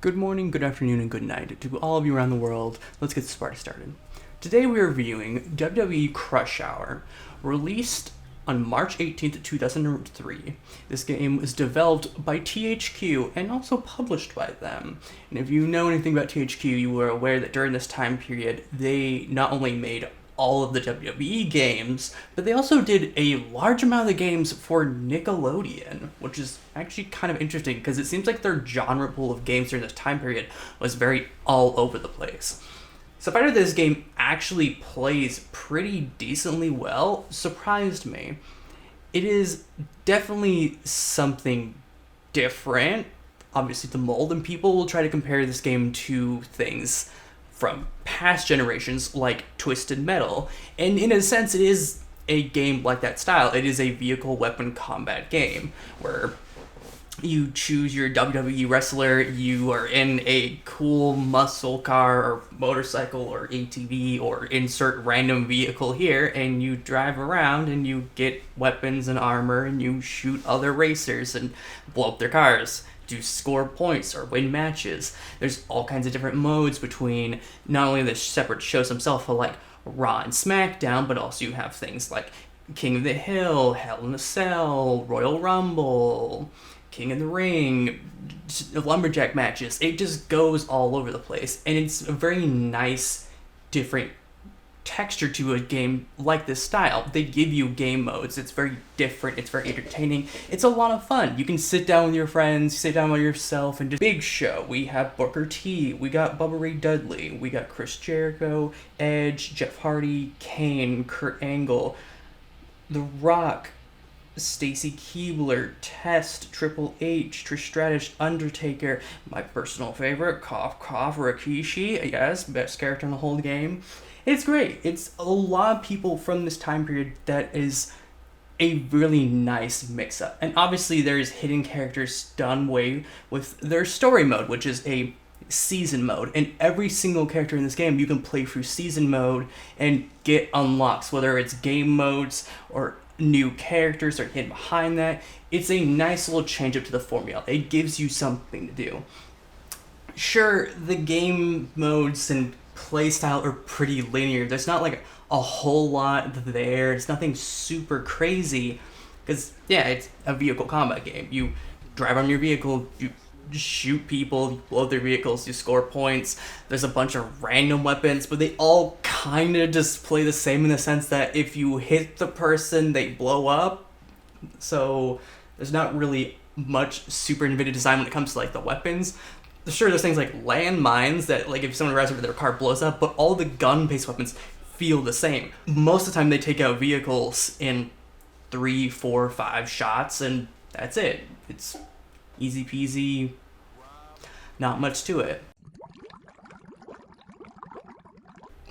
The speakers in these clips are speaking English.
Good morning, good afternoon, and good night to all of you around the world. Let's get this party started. Today we are reviewing WWE Crush Hour, released on March 18th, 2003. This game was developed by THQ and also published by them. And if you know anything about THQ, you are aware that during this time period, they not only made all of the WWE games, but they also did a large amount of the games for Nickelodeon, which is actually kind of interesting because it seems like their genre pool of games during this time period was very all over the place. So the fact that this game actually plays pretty decently well surprised me. It is definitely something different. Obviously the mold, and people will try to compare this game to things from past generations like Twisted Metal, and in a sense it is a game like that style. It is a vehicle weapon combat game where you choose your WWE wrestler, you are in a cool muscle car or motorcycle or ATV or insert random vehicle here, and you drive around and you get weapons and armor and you shoot other racers and blow up their cars to score points or win matches. There's all kinds of different modes between not only the separate shows themselves, but like Raw and SmackDown, but also you have things like King of the Hill, Hell in a Cell, Royal Rumble, King of the Ring, lumberjack matches. It just goes all over the place, and it's a very nice, different texture to a game like this style. They give you game modes. It's very different. It's very entertaining. It's a lot of fun. You can sit down with your friends, sit down with yourself, and just big show. We have Booker T. We got Bubba Ray Dudley. We got Chris Jericho, Edge, Jeff Hardy, Kane, Kurt Angle, The Rock, Stacy Keibler, Test, Triple H, Trish Stratus, Undertaker, my personal favorite, Cough Cough, Rikishi, yes, best character in the whole game. It's great. It's a lot of people from this time period that is a really nice mix-up. And obviously there's hidden characters done away with their story mode, which is a season mode. And every single character in this game, you can play through season mode and get unlocks, whether it's game modes or new characters are hidden behind that. It's a nice little change up to the formula. It gives you something to do. Sure, the game modes and playstyle are pretty linear. There's not like a whole lot there. It's nothing super crazy because, yeah, it's a vehicle combat game. You drive on your vehicle, you shoot people, you blow up their vehicles, you score points. There's a bunch of random weapons, but they all kind of just play the same in the sense that if you hit the person, they blow up. So there's not really much super innovative design when it comes to like the weapons. Sure, there's things like landmines that, like, if someone drives over, their car blows up, but all the gun-based weapons feel the same. Most of the time, they take out vehicles in 3, 4, 5 shots, and that's it. It's easy peasy, not much to it.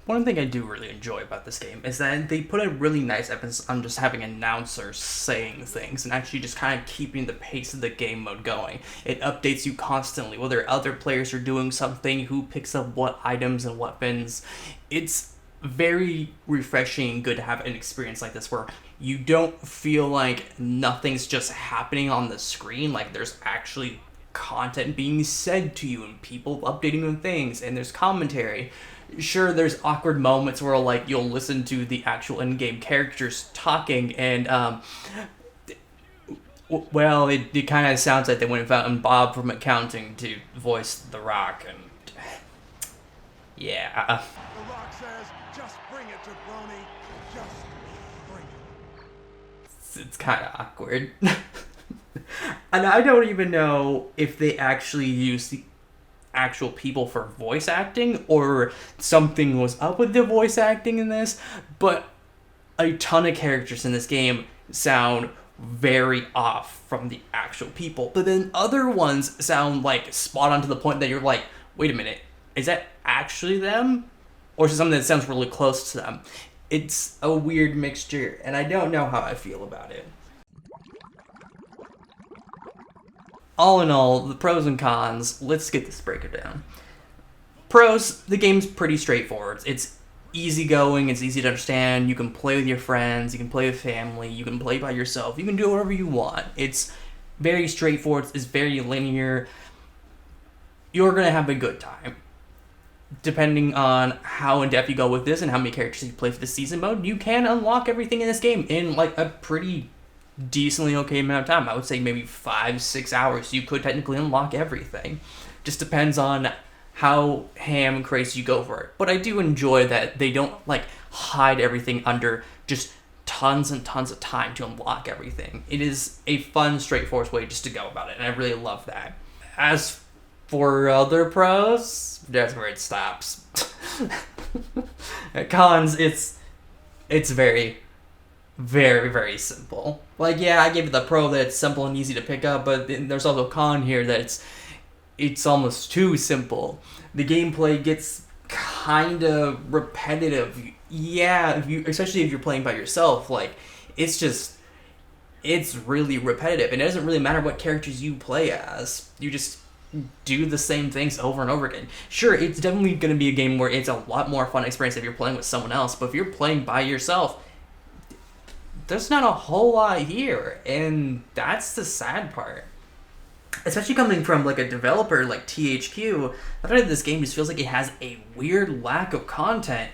One thing I do really enjoy about this game is that they put a really nice emphasis on just having announcers saying things and actually just kind of keeping the pace of the game mode going. It updates you constantly, whether other players are doing something, who picks up what items and weapons. It's very refreshing and good to have an experience like this where you don't feel like nothing's just happening on the screen, like there's actually content being said to you and people updating on things, and there's commentary. Sure, there's awkward moments where like you'll listen to the actual in-game characters talking, and well, it kind of sounds like they went and found Bob from accounting to voice The Rock, and yeah. The Rock says, "Just bring it, jabroni. Just bring it." It's kind of awkward. And I don't even know if they actually use the actual people for voice acting or something was up with the voice acting in this, but a ton of characters in this game sound very off from the actual people, but then other ones sound like spot on to the point that you're like, wait a minute, is that actually them? Or is it something that sounds really close to them? It's a weird mixture, and I don't know how I feel about it. All in all, the pros and cons, let's get this breakdown. Pros, the game's pretty straightforward. It's easygoing, it's easy to understand, you can play with your friends, you can play with family, you can play by yourself, you can do whatever you want. It's very straightforward, it's very linear. you're going to have a good time. Depending on how in-depth you go with this and how many characters you play for the season mode, you can unlock everything in this game in like a pretty decently okay amount of time. I would say maybe 5-6 hours you could technically unlock everything. Just depends on how ham and crazy you go for it. But I do enjoy that they don't like hide everything under just tons and tons of time to unlock everything. It is a fun, straightforward way just to go about it, and I really love that. As for other pros, that's where it stops. At cons, it's very, very, very simple. Like, yeah, I gave it the pro that it's simple and easy to pick up, but there's also a con here that it's almost too simple. The gameplay gets kind of repetitive. Yeah, especially if you're playing by yourself, like, it's really repetitive, and it doesn't really matter what characters you play as. You just do the same things over and over again. Sure, it's definitely going to be a game where it's a lot more fun experience if you're playing with someone else, but if you're playing by yourself, there's not a whole lot here, and that's the sad part. Especially coming from like a developer like THQ, the fact that this game just feels like it has a weird lack of content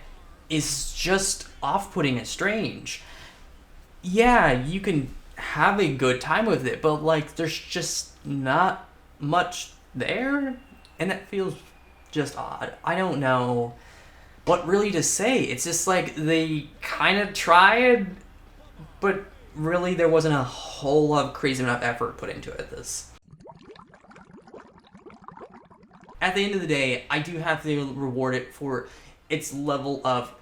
is just off-putting and strange. Yeah, you can have a good time with it, but like there's just not much there, and that feels just odd. I don't know what really to say. It's just like they kind of tried, but really there wasn't a whole lot of crazy enough effort put into it. At the end of the day, I do have to reward it for its level of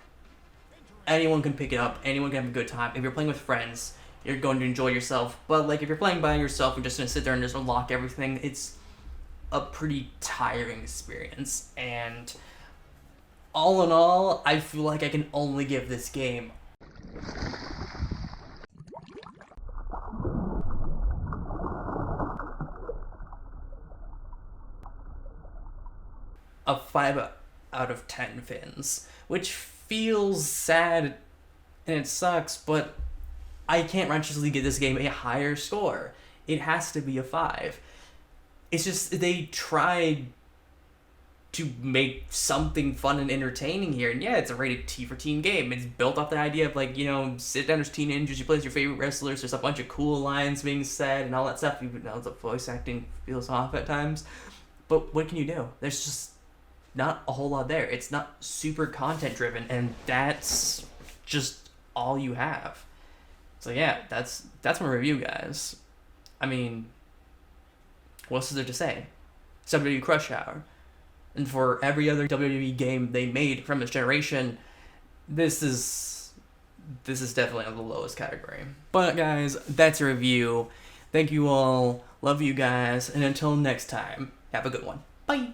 anyone can pick it up, anyone can have a good time. If you're playing with friends, you're going to enjoy yourself. But like if you're playing by yourself and just gonna sit there and just unlock everything, it's a pretty tiring experience. And all in all, I feel like I can only give this game a 5 out of 10 fins, which feels sad and it sucks, but I can't righteously give this game a higher score. It has to be a 5. It's just they tried to make something fun and entertaining here, and yeah, it's a rated T for teen game. It's built off the idea of like, you know, sit down as teen ninjas, you play as your favorite wrestlers, there's a bunch of cool lines being said and all that stuff, even though the voice acting feels off at times. But what can you do? There's just not a whole lot there. It's not super content driven, and that's just all you have. So yeah, that's my review, guys. I mean, what else is there to say? It's WWE Crush Hour. And for every other WWE game they made from this generation, this is definitely on the lowest category. But guys, that's a review. Thank you all. Love you guys. And until next time, have a good one. Bye.